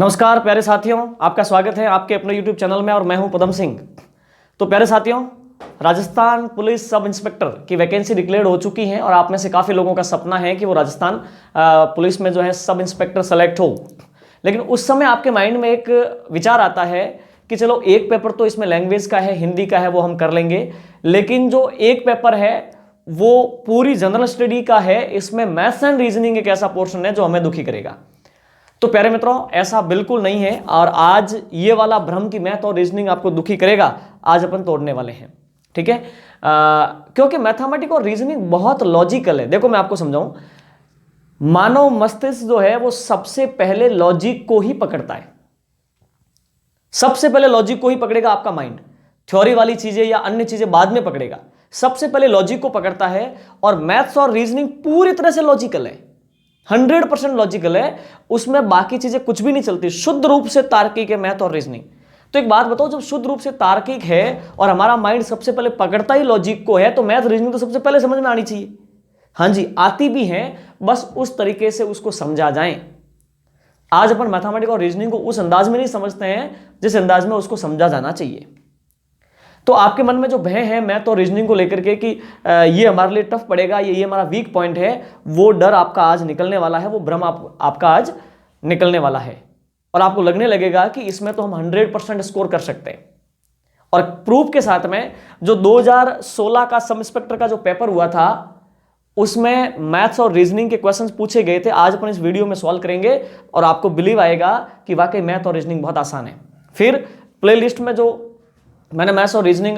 नमस्कार प्यारे साथियों, आपका स्वागत है आपके अपने YouTube चैनल में और मैं हूं पदम सिंह। तो प्यारे साथियों, राजस्थान पुलिस सब इंस्पेक्टर की वैकेंसी डिक्लेयर हो चुकी है और आप में से काफ़ी लोगों का सपना है कि वो राजस्थान पुलिस में जो है सब इंस्पेक्टर सेलेक्ट हो। लेकिन उस समय आपके माइंड में एक विचार आता है कि चलो एक पेपर तो इसमें लैंग्वेज का है, हिंदी का है, वो हम कर लेंगे, लेकिन जो एक पेपर है वो पूरी जनरल स्टडी का है, इसमें मैथ्स एंड रीजनिंग एक ऐसा पोर्शन है जो हमें दुखी करेगा। तो प्यारे मित्रों, ऐसा बिल्कुल नहीं है और आज ये वाला भ्रम की मैथ और रीजनिंग आपको दुखी करेगा, आज अपन तोड़ने वाले हैं। ठीक है, क्योंकि मैथमेटिक्स और रीजनिंग बहुत लॉजिकल है। देखो मैं आपको समझाऊं, मानव मस्तिष्क जो है वो सबसे पहले लॉजिक को ही पकड़ता है। सबसे पहले लॉजिक को ही पकड़ेगा आपका माइंड, थ्योरी वाली चीजें या अन्य चीजें बाद में पकड़ेगा। सबसे पहले लॉजिक को पकड़ता है और मैथ्स और रीजनिंग पूरी तरह से लॉजिकल है, 100% लॉजिकल है, उसमें बाकी चीजें कुछ भी नहीं चलती, शुद्ध रूप से तार्किक है मैथ और रीजनिंग। तो एक बात बताओ, जब शुद्ध रूप से तार्किक है और हमारा माइंड सबसे पहले पकड़ता ही लॉजिक को है, तो मैथ रीजनिंग तो सबसे पहले समझ में आनी चाहिए। हाँ जी, आती भी है, बस उस तरीके से उसको समझा जाए। आज अपन मैथमेटिक्स और रीजनिंग को उस अंदाज में नहीं समझते हैं जिस अंदाज में उसको समझा जाना चाहिए। तो आपके मन में जो भय है मैथ और रीजनिंग को लेकर के कि ये हमारे लिए टफ पड़ेगा, ये हमारा वीक पॉइंट है, वो डर आपका आज निकलने वाला है, वो भ्रम आपका आज निकलने वाला है और आपको लगने लगेगा कि इसमें तो हम 100% स्कोर कर सकते हैं। और प्रूफ के साथ में जो 2016 का सब इंस्पेक्टर का जो पेपर हुआ था, उसमें मैथ्स और रीजनिंग के क्वेश्चंस पूछे गए थे। आज अपन इस वीडियो में सॉल्व करेंगे और आपको बिलीव आएगा कि वाकई मैथ और रीजनिंग बहुत आसान है। फिर प्लेलिस्ट में जो मैंने मैथ्स और रीजनिंग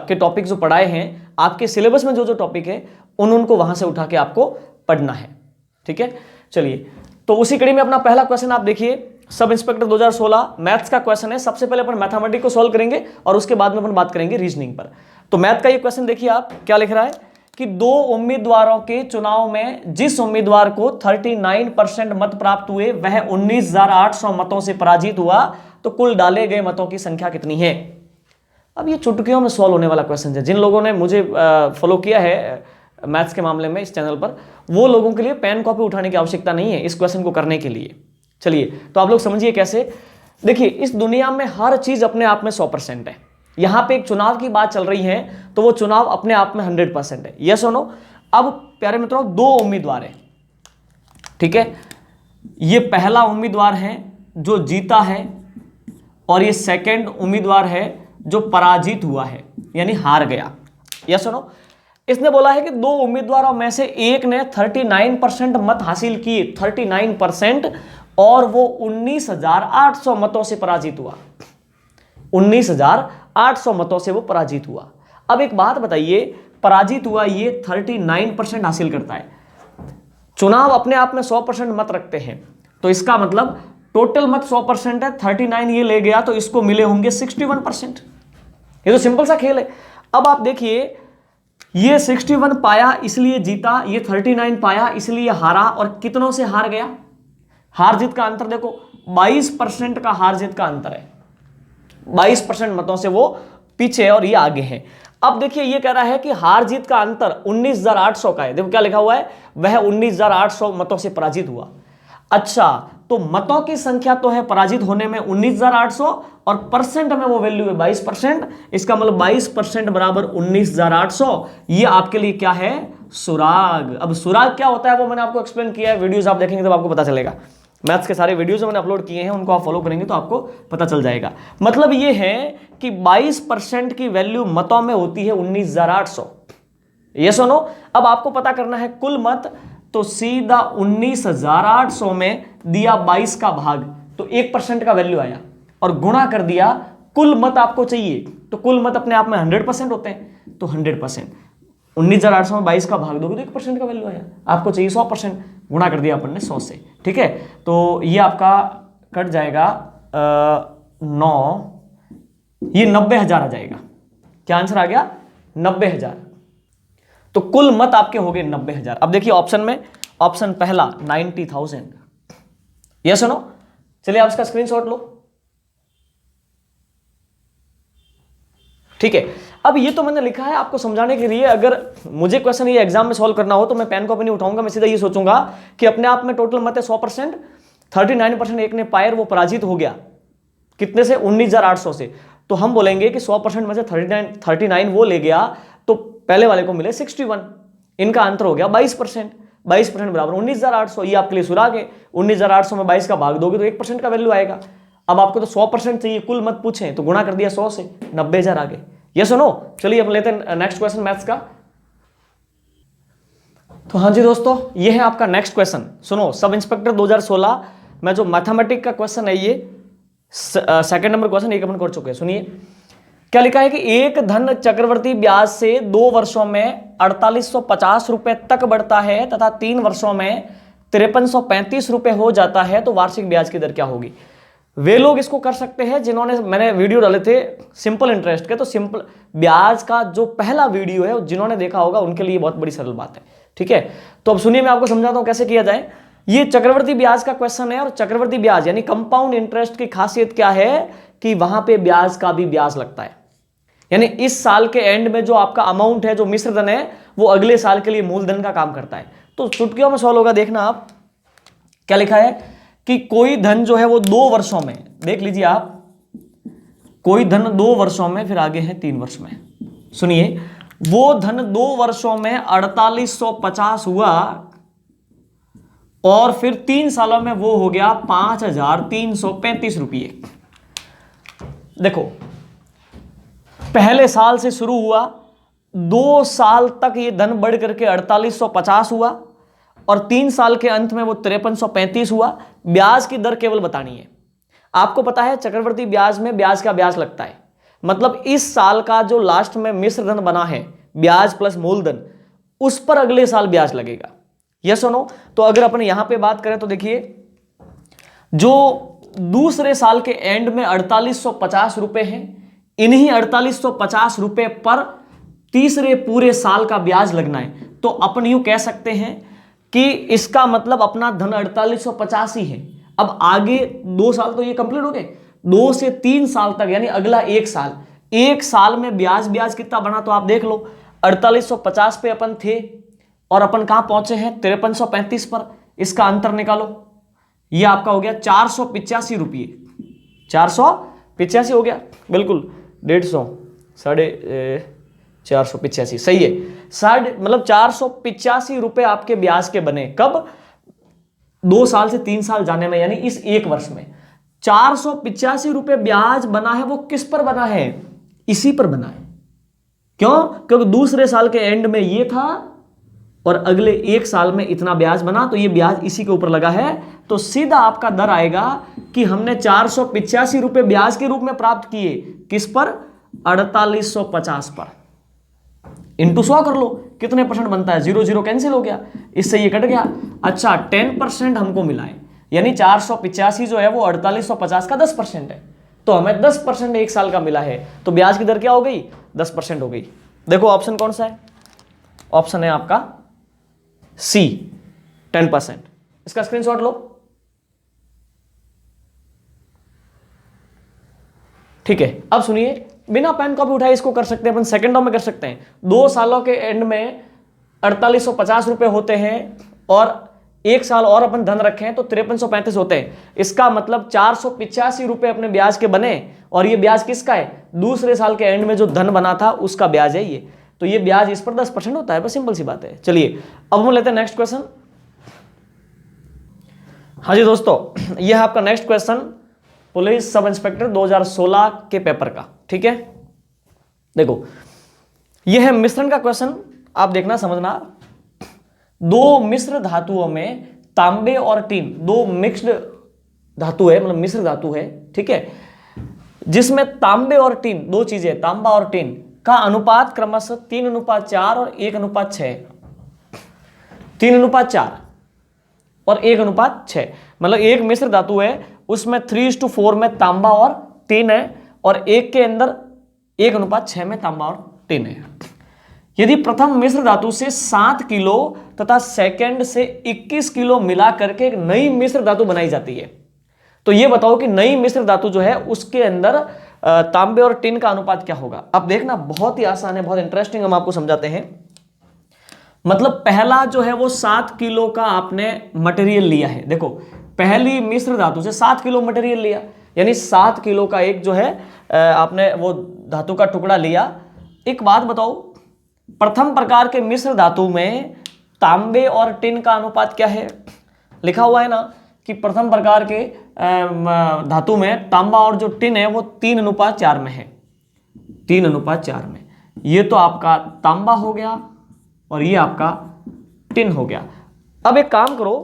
के टॉपिक जो पढ़ाए हैं, आपके सिलेबस में जो जो टॉपिक है उनको वहां से उठा के आपको पढ़ना है। ठीक है, चलिए तो उसी कड़ी में अपना पहला क्वेश्चन आप देखिए, सब इंस्पेक्टर 2016 मैथ्स का क्वेश्चन है। सबसे पहले अपन मैथमेटिक्स को सॉल्व करेंगे और उसके बाद में अपन बात करेंगे रीजनिंग पर। तो मैथ का ये क्वेश्चन देखिए, आप क्या लिख रहा है कि दो उम्मीदवारों के चुनाव में जिस उम्मीदवार को 39% मत प्राप्त हुए वह 19,800 मतों से पराजित हुआ, तो कुल डाले गए मतों की संख्या कितनी है। अब ये चुटकियों में सॉल्व होने वाला क्वेश्चन है। जिन लोगों ने मुझे फॉलो किया है मैथ्स के मामले में इस चैनल पर, वो लोगों के लिए पेन कॉपी उठाने की आवश्यकता नहीं है इस क्वेश्चन को करने के लिए। चलिए तो आप लोग समझिए कैसे। देखिए, इस दुनिया में हर चीज अपने आप में 100% है। यहां पे एक चुनाव की बात चल रही है तो वो चुनाव अपने आप में 100% है। यस और नो। अब प्यारे मित्रों, दो उम्मीदवार है, ठीक है, ये पहला उम्मीदवार है जो जीता है और ये सेकेंड उम्मीदवार है जो पराजित हुआ है, यानी हार गया। यस और नो। इसने बोला है कि दो उम्मीदवारों में से एक ने 39% मत हासिल किए, 39%, और वो 19,800 मतों से पराजित हुआ। 19,800 मतों से वो पराजित हुआ। अब एक बात बताइए, पराजित हुआ ये 39% हासिल करता है। चुनाव अपने आप में 100% मत रखते हैं, तो इसका मतलब टोटल मत 100% है, 39 ये ले गया तो इसको मिले होंगे 61%। ये तो सिंपल सा खेल है। अब आप देखिए, ये 61 पाया इसलिए जीता, ये 39 पाया इसलिए हारा, और कितनों से हार गया। हार जीत का अंतर देखो, 22% का हार जीत का अंतर है। 22% मतों से वो पीछे और ये आगे है। अब देखिए, ये कह रहा है कि हार जीत का अंतर 19,800 का है। देखो क्या लिखा हुआ है, वह 19,800 मतों से पराजित हुआ। अच्छा, तो मतों की संख्या तो है पराजित होने में 19,800 और परसेंट में वो वैल्यू है 22%। इसका मतलब 22% बराबर 19,800। ये आपके लिए क्या है, सुराग। अब सुराग क्या होता है वो मैंने आपको एक्सप्लेन किया है, वीडियोस आप देखेंगे तब आपको पता चलेगा। मैथ्स के सारे वीडियोस मैंने अपलोड किए हैं, उनको आप फॉलो करेंगे तो आपको पता चल जाएगा। मतलब ये है कि 22% की वैल्यू मतों में होती है 19,800। यस और नो। अब आपको पता करना है कुल मत, तो सीधा 19,800 में दिया 22 का भाग, तो 1% का वैल्यू आया, और गुणा कर दिया। कुल मत आपको चाहिए, तो कुल मत अपने आप में 100% होते हैं, तो 100%। 19,800 में 22 का भाग दोगे तो 1% का वैल्यू आया। आपको चाहिए 100%, गुणा कर दिया अपन ने 100 से। ठीक है, तो ये आपका कट जाएगा 9, ये 90,000 आ जाएगा। क्या आंसर आ गया, 90,000। तो कुल मत आपके हो गए 90,000। अब देखिए ऑप्शन में, ऑप्शन पहला 90,000। यस और नो। चलिए आप इसका स्क्रीनशॉट लो। ठीक है, अब ये तो मैंने लिखा है आपको समझाने के लिए। अगर मुझे क्वेश्चन ये एग्जाम में सॉल्व करना हो तो मैं पेन कॉपी नहीं उठाऊंगा, मैं सीधा ये सोचूंगा कि अपने आप में टोटल मत है 100%, 39% एक ने पायर वो पराजित हो गया, कितने से? 19,800 से। तो हम बोलेंगे कि 100% में से 39 वो ले गया, तो पहले वाले को मिले 61, इनका अंतर हो गया 22%। 22% बराबर 19,800। ये आपके लिए सुराग है। 19,800 में 22 का भाग दोगे तो 1% का वैल्यू आएगा। अब आपको तो 100% चाहिए, कुल मत पूछें, तो गुणा कर दिया 100 से, 90,000 आ गए। ये सुनो, चलिए अब लेते हैं नेक्स्ट क्वेश्चन मैथ्स का। तो हाँ जी दोस्तों, ये है आपका नेक्स्ट क्वेश्चन। सुनो, सब इंस्पेक्टर 2016 में जो मैथमेटिक का क्वेश्चन है, ये सेकंड नंबर क्वेश्चन, एक अपन कर चुके हैं। सुनिए क्या लिखा है कि एक धन चक्रवर्ती ब्याज से 2 वर्षों में 4850 रुपए तक बढ़ता है तथा 3 वर्षों में 5335 रुपए हो जाता है, तो वार्षिक ब्याज की दर क्या होगी? वे लोग इसको कर सकते हैं जिन्होंने, मैंने वीडियो डाले थे सिंपल इंटरेस्ट के, तो सिंपल ब्याज का जो पहला वीडियो है जिन्होंने देखा होगा उनके लिए बहुत बड़ी सरल बात है। ठीक है, तो अब सुनिए मैं आपको समझाता हूं कैसे किया जाए। ये चक्रवर्ती ब्याज का क्वेश्चन है, और चक्रवर्ती ब्याज यानी कंपाउंड इंटरेस्ट की खासियत क्या है कि वहां पे ब्याज का भी ब्याज लगता है। यानी इस साल के एंड में जो आपका अमाउंट है, जो मिश्र धन है, वो अगले साल के लिए मूलधन का काम करता है। तो चुटकियों में सॉल्व होगा, देखना आप क्या लिखा है कि कोई धन जो है वो 2 वर्षों में, देख लीजिए आप, कोई धन 2 वर्षों में, फिर आगे है 3 वर्ष में। सुनिए, वो धन 2 वर्षों में 4850 हुआ, और फिर 3 सालों में वो हो गया 5335 रुपये। देखो, पहले साल से शुरू हुआ, 2 साल तक ये धन बढ़ करके 4850 हुआ, और 3 साल के अंत में वो 5335 हुआ। ब्याज की दर केवल बतानी है। आपको पता है चक्रवर्ती ब्याज में ब्याज का ब्याज लगता है, मतलब इस साल का जो लास्ट में मिश्र धन बना है, ब्याज प्लस मूलधन, उस पर अगले साल ब्याज लगेगा। यस और नो? तो अगर अपन यहां पे बात करें तो देखिए, जो दूसरे साल के एंड में 4850 रुपए हैं, इन्हीं 4850 रुपए पर तीसरे पूरे साल का ब्याज लगना है। तो अपन यूं कह सकते हैं कि इसका मतलब अपना धन 4850 ही है। अब आगे 2 साल तो ये कंप्लीट हो गए, 2 से 3 साल तक, यानी अगला 1 साल, 1 साल में ब्याज कितना बना, तो आप देख लो 4850 पे अपन थे, और अपन कहां पहुंचे हैं? 5335 पर। इसका अंतर निकालो, ये आपका हो गया 485 रुपये। 485 हो गया, बिल्कुल 150, 485 सही है। मतलब 485 रुपए आपके ब्याज के बने। कब? 2 साल से 3 साल जाने में, यानी इस 1 वर्ष में 485 रुपए ब्याज बना है। वो किस पर बना है? इसी पर बना है। क्यों? क्योंकि दूसरे साल के एंड में ये था, और अगले 1 साल में इतना ब्याज बना, तो ये ब्याज इसी के ऊपर लगा है। तो सीधा आपका दर आएगा कि हमने 485 रुपए ब्याज के रूप में प्राप्त किए, किस पर? 4850 पर। इंटू 100 कर लो, कितने परसेंट बनता है? 0 0 कैंसिल हो गया, इससे ये कट गया। अच्छा, 10% हमको मिला है, यानी 485 जो है वो 4850 का 10% है, तो हमें 10% 1 साल का मिला है। तो ब्याज की दर क्या हो गई? 10% हो गई। देखो ऑप्शन कौन सा है? ऑप्शन है आपका सी, 10%। इसका स्क्रीनशॉट लो। ठीक है, अब सुनिए, बिना पेन कॉपी उठाए इसको कर सकते हैं अपन, सेकंडों में कर सकते हैं। 2 सालों के एंड में 4850 रुपए होते हैं, और 1 साल और अपन धन रखे हैं तो 5335 होते हैं। इसका मतलब 485 रुपए अपने ब्याज के बने, और ये ब्याज किसका है? दूसरे साल के एंड में जो धन बना था उसका ब्याज है ये। तो ये ब्याज इस पर 10% होता है, बस सिंपल सी बात है। चलिए अब हम लेते हैं नेक्स्ट क्वेश्चन। हाँ जी दोस्तों, यह है आपका next question, police sub inspector 2016 के पेपर का। ठीक है, देखो यह है मिश्रण का क्वेश्चन, आप देखना समझना। 2 मिश्र धातुओं में तांबे और टीन, 2 मिक्स्ड धातु है, मतलब मिश्र धातु है, ठीक है, जिसमें तांबे और टीन, 2 चीजें, तांबा और टीन का अनुपात क्रमशः 3:4 और 1:6। 3:4 और 1:6, मतलब एक मिश्र धातु है, उसमें 3:4 में तांबा और टीन है, और एक के अंदर 1:6 में तांबा और टीन है। यदि प्रथम मिश्र धातु से 7 किलो तथा सेकंड से 21 किलो मिला करके एक नई मिश्र धातु बनाई जाती है, तो यह बताओ कि नई मिश्र धातु जो है उसके अंदर तांबे और टिन का अनुपात क्या होगा। अब देखना बहुत ही आसान है, बहुत इंटरेस्टिंग, हम आपको समझाते हैं। मतलब पहला जो है वो 7 किलो का आपने मटेरियल लिया है। देखो पहली मिश्र धातु से 7 किलो मटेरियल लिया, यानी 7 किलो का एक जो है आपने वो धातु का टुकड़ा लिया। एक बात बताओ, प्रथम प्रकार के मिश्र धातु में तांबे और टिन का अनुपात क्या है? लिखा हुआ है ना कि प्रथम प्रकार के धातु में तांबा और जो टिन है वो 3:4 में है, 3:4 में। ये तो आपका तांबा हो गया और ये आपका टिन हो गया। अब एक काम करो,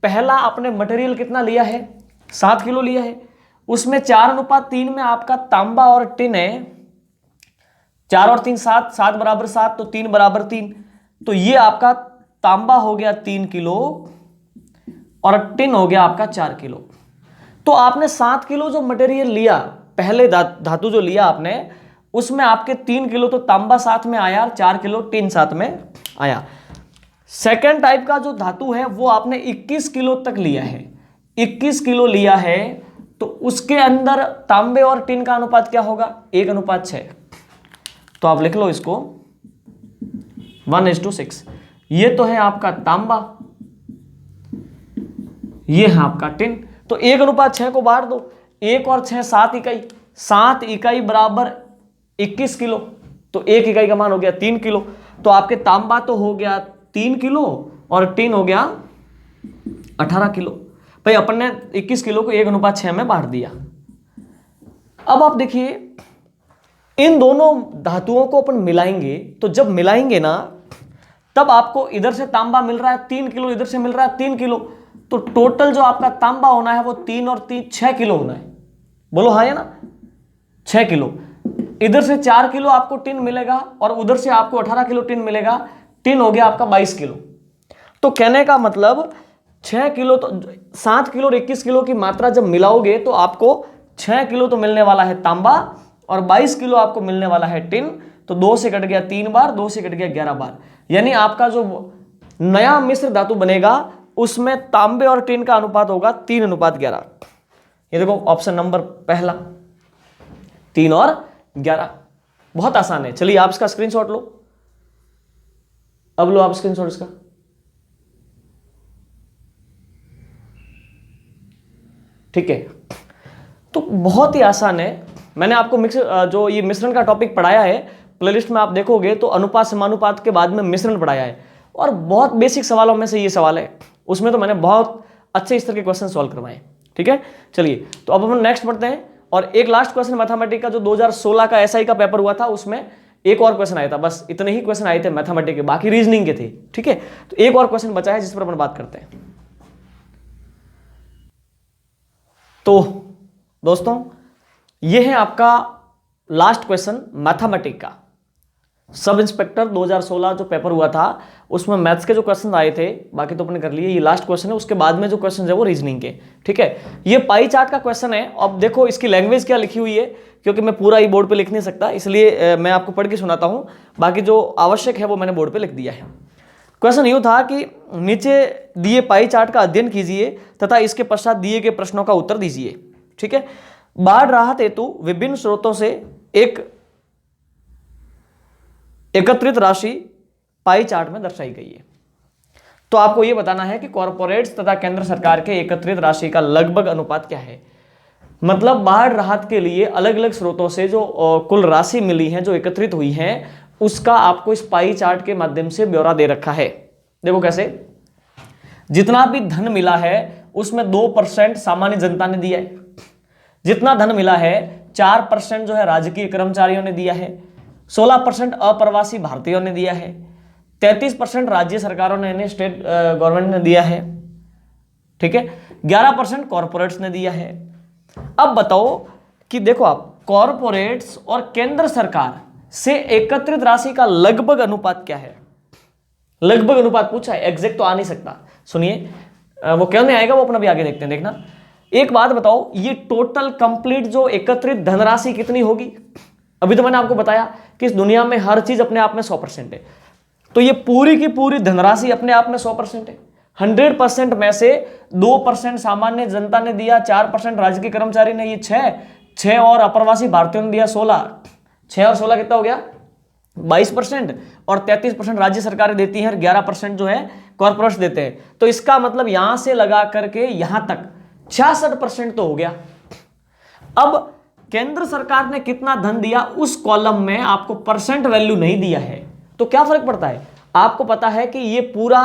पहला आपने मटेरियल कितना लिया है? 7 किलो लिया है, उसमें 4:3 में आपका तांबा और टिन है। 4 और 3 7, 7 बराबर 7, तो 3 बराबर 3, तो ये आपका तांबा हो गया 3 किलो और टिन हो गया आपका 4 किलो। तो आपने 7 किलो जो मटेरियल लिया, पहले धातु जो लिया आपने, उसमें आपके 3 किलो तो तांबा साथ में आया, 4 किलो टिन साथ में आया। सेकेंड टाइप का जो धातु है वो आपने 21 किलो तक लिया है, 21 किलो लिया है, तो उसके अंदर तांबे और टिन का अनुपात क्या होगा? 1:6। तो आप लिख लो इसको 1:6। ये तो है आपका तांबा, ये है आपका टिन, तो 1:6 को बांट दो, 1 और 6 7 इकाई, 7 इकाई बराबर 21 किलो, तो 1 इकाई का मान हो गया 3 किलो। तो आपके तांबा तो हो गया 3 किलो और टिन हो गया 18 किलो। भाई अपन ने 21 किलो को 1:6 में बांट दिया। अब आप देखिए, इन दोनों धातुओं को अपन मिलाएंगे, तो जब मिलाएंगे ना तब आपको इधर से तांबा मिल रहा है 3 किलो, इधर से मिल रहा है 3 किलो, तो टोटल जो आपका तांबा होना है वो 3 और 3 6 किलो होना है। बोलो हाँ या ना? 6 किलो। इधर से 4 किलो आपको टिन मिलेगा और उधर से आपको 18 किलो टिन मिलेगा, टिन हो गया आपका 22 किलो। तो कहने का मतलब 6 किलो तो 7 किलो और 21 किलो की मात्रा जब मिलाओगे तो आपको 6 किलो तो मिलने वाला है तांबा और 22 किलो आपको मिलने वाला है टिन। तो 2 से कट गया 3 बार, 2 से कट गया 11 बार, यानी आपका जो नया मिश्र धातु बनेगा उसमें तांबे और टिन का अनुपात होगा 3:11। ये देखो ऑप्शन नंबर पहला 3 और 11, बहुत आसान है। चलिए आप इसका स्क्रीनशॉट लो, अब लो आप स्क्रीनशॉट इसका। ठीक है, तो बहुत ही आसान है। मैंने आपको जो ये मिश्रण का टॉपिक पढ़ाया है, प्लेलिस्ट में आप देखोगे तो अनुपात समानुपात के बाद में मिश्रण पढ़ाया है और बहुत बेसिक सवालों में से ये सवाल है, उसमें तो मैंने बहुत अच्छे स्तर के क्वेश्चन सॉल्व करवाए। ठीक है, चलिए तो अब हम नेक्स्ट पढ़ते हैं। और एक लास्ट क्वेश्चन मैथमेटिक्स का जो 2016 का एसआई का पेपर हुआ था, उसमें एक और क्वेश्चन आया था, बस इतने ही क्वेश्चन आए थे मैथमेटिक्स के, बाकी रीजनिंग के थे। ठीक है, तो एक और क्वेश्चन बचा है जिस पर अपन बात करते हैं। तो दोस्तों ये है आपका लास्ट क्वेश्चन मैथमेटिक्स का, सब इंस्पेक्टर 2016 जो पेपर हुआ था उसमें मैथ्स के जो क्वेश्चन आए थे, बाकी तो अपने कर लिए, ये लास्ट क्वेश्चन है। उसके बाद में जो क्वेश्चन है वो रीजनिंग के। ठीक है, ये पाई चार्ट का क्वेश्चन है। अब देखो इसकी लैंग्वेज क्या लिखी हुई है, क्योंकि मैं पूरा ही बोर्ड पे लिख नहीं सकता, इसलिए मैं आपको पढ़ के सुनाता हूँ, बाकी जो आवश्यक है वो मैंने बोर्ड पे लिख दिया है। क्वेश्चन यूँ था कि नीचे दिए पाई चार्ट का अध्ययन कीजिए तथा इसके पश्चात दिए गए प्रश्नों का उत्तर दीजिए। ठीक है, बाढ़ राहत हेतु विभिन्न स्रोतों से एक एकत्रित राशि पाई चार्ट में दर्शाई गई है। तो आपको यह बताना है कि कॉर्पोरेट्स तथा केंद्र सरकार के एकत्रित राशि का लगभग अनुपात क्या है। मतलब बाढ़ राहत के लिए अलग अलग स्रोतों से जो कुल राशि मिली है, जो एकत्रित हुई है, उसका आपको इस पाई चार्ट के माध्यम से ब्यौरा दे रखा है। देखो कैसे, जितना भी धन मिला है उसमें 2% सामान्य जनता ने दिया है, जितना धन मिला है 4% जो है राजकीय कर्मचारियों ने दिया है, 16% अप्रवासी भारतीयों ने दिया है, 33% राज्य सरकारों ने, स्टेट गवर्नमेंट ने दिया है। ठीक है, 11% कॉर्पोरेट्स ने दिया है। अब बताओ कि देखो आप, कॉर्पोरेट्स और केंद्र सरकार से एकत्रित राशि का लगभग अनुपात क्या है। लगभग अनुपात पूछा है, एग्जैक्ट तो आ नहीं सकता। सुनिए, वो क्यों नहीं आएगा वो अपना भी आगे देखते हैं। देखना, एक बात बताओ, ये टोटल कंप्लीट जो एकत्रित धनराशि कितनी होगी। अभी तो मैंने आपको बताया कि इस दुनिया में हर चीज अपने आप में 100% है, तो ये पूरी की पूरी धनराशि अपने आप में 100% है। 100% में से 2% सामान्य जनता ने दिया, 4% राजकीय कर्मचारी ने, ये 6 और अप्रवासी भारतीयों ने दिया 16। 6 और 16 कितना हो गया, 22%, और 33% राज्य सरकारें देती हैं और 11% जो है कॉर्पोरेट्स देते हैं। तो इसका मतलब यहां से लगा करके यहां तक 66% तो हो गया। अब केंद्र सरकार ने कितना धन दिया उस कॉलम में आपको परसेंट वैल्यू नहीं दिया है, तो क्या फर्क पड़ता है? आपको पता है कि ये पूरा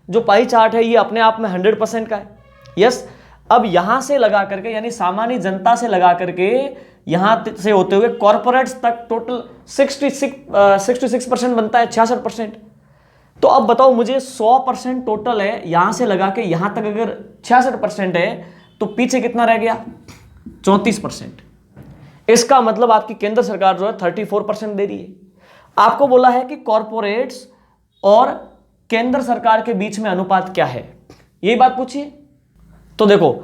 जो पाई चार्ट है ये अपने आप में 100% का है। यस, अब यहां से लगा करके यानी सामान्य जनता से लगा करके यहां से होते हुए कॉर्पोरेट्स तक टोटल 66% बनता है, 66%। तो अब बताओ मुझे 100% टोटल है, यहां से लगा के यहां तक अगर 66% है तो पीछे कितना रह गया? 34%। इसका मतलब आपकी केंद्र सरकार जो है 34% दे रही है। आपको बोला है कि कॉर्पोरेट्स और केंद्र सरकार के बीच में अनुपात क्या है, यही बात पूछिए। तो देखो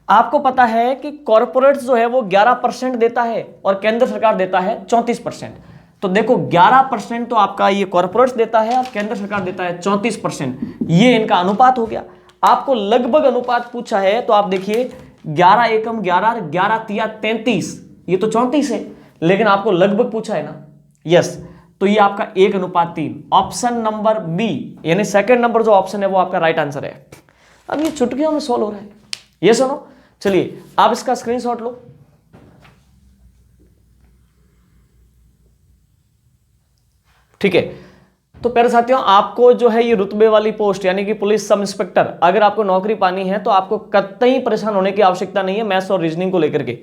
आपको पता है कि कॉर्पोरेट्स जो है वो 11% देता है और केंद्र सरकार देता है 34%। तो देखो 11% तो आपका ये कॉर्पोरेट्स देता है और केंद्र सरकार देता है 34%, ये इनका अनुपात हो गया। आपको लगभग अनुपात पूछा है तो आप देखिए 11 एकम 11, 11 तिया 33, ये तो 34 है, लेकिन आपको लगभग पूछा है ना। यस, तो ये आपका 1:3, ऑप्शन नंबर बी यानी सेकंड नंबर जो ऑप्शन है वो आपका राइट आंसर है। अब ये चुटकियों में सॉल्व हो रहा है, ये सुनो। चलिए आप इसका स्क्रीनशॉट लो। ठीक है, तो प्यारे साथियों आपको जो है ये रुतबे वाली पोस्ट यानी कि पुलिस सब इंस्पेक्टर, अगर आपको नौकरी पानी है तो आपको कतई परेशान होने की आवश्यकता नहीं है मैथ्स और रीजनिंग को लेकर के।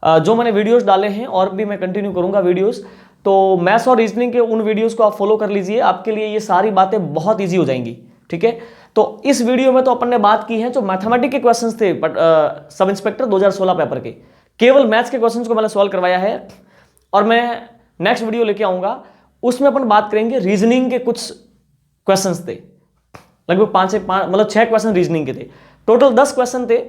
जो मैंने वीडियोस डाले हैं और भी मैं कंटिन्यू करूंगा वीडियोस, तो मैथ्स और रीजनिंग के उन वीडियोस को आप फॉलो कर लीजिए, आपके लिए ये सारी बातें बहुत ईजी हो जाएंगी। ठीक है, तो इस वीडियो में तो अपन ने बात की है जो मैथमेटिक्स के क्वेश्चंस थे बट सब इंस्पेक्टर 2016 पेपर के, केवल मैथ्स के क्वेश्चंस को मैंने सॉल्व करवाया है। और मैं नेक्स्ट वीडियो लेके आऊंगा, उसमें अपन बात करेंगे रीजनिंग के कुछ क्वेश्चंस थे, लगभग 5 मतलब 6 क्वेश्चन रीजनिंग के थे। टोटल 10 क्वेश्चन थे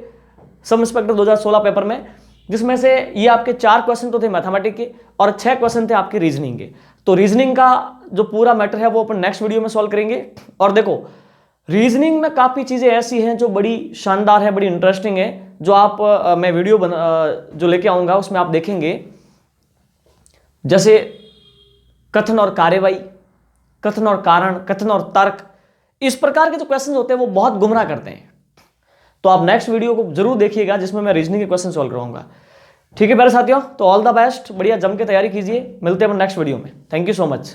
सब इंस्पेक्टर 2016 पेपर में, जिसमें से ये आपके 4 क्वेश्चन तो थे मैथमेटिक्स के और 6 क्वेश्चन थे आपके रीजनिंग के। तो रीजनिंग का जो पूरा मैटर है वो अपन नेक्स्ट वीडियो में सॉल्व करेंगे। और देखो रीजनिंग में काफ़ी चीज़ें ऐसी हैं जो बड़ी शानदार है, बड़ी इंटरेस्टिंग है, जो आप मैं वीडियो जो लेके आऊँगा उसमें आप देखेंगे। जैसे कथन और कार्यवाही, कथन और कारण, कथन और तर्क, इस प्रकार के जो क्वेश्चन होते हैं वो बहुत गुमराह करते हैं। तो आप नेक्स्ट वीडियो को जरूर देखिएगा जिसमें मैं रीजनिंग के क्वेश्चन सॉल्व कराऊंगा। ठीक है प्यारे साथियों, तो ऑल द बेस्ट, बढ़िया जम के तैयारी कीजिए, मिलते हैं नेक्स्ट वीडियो में। Thank you so much.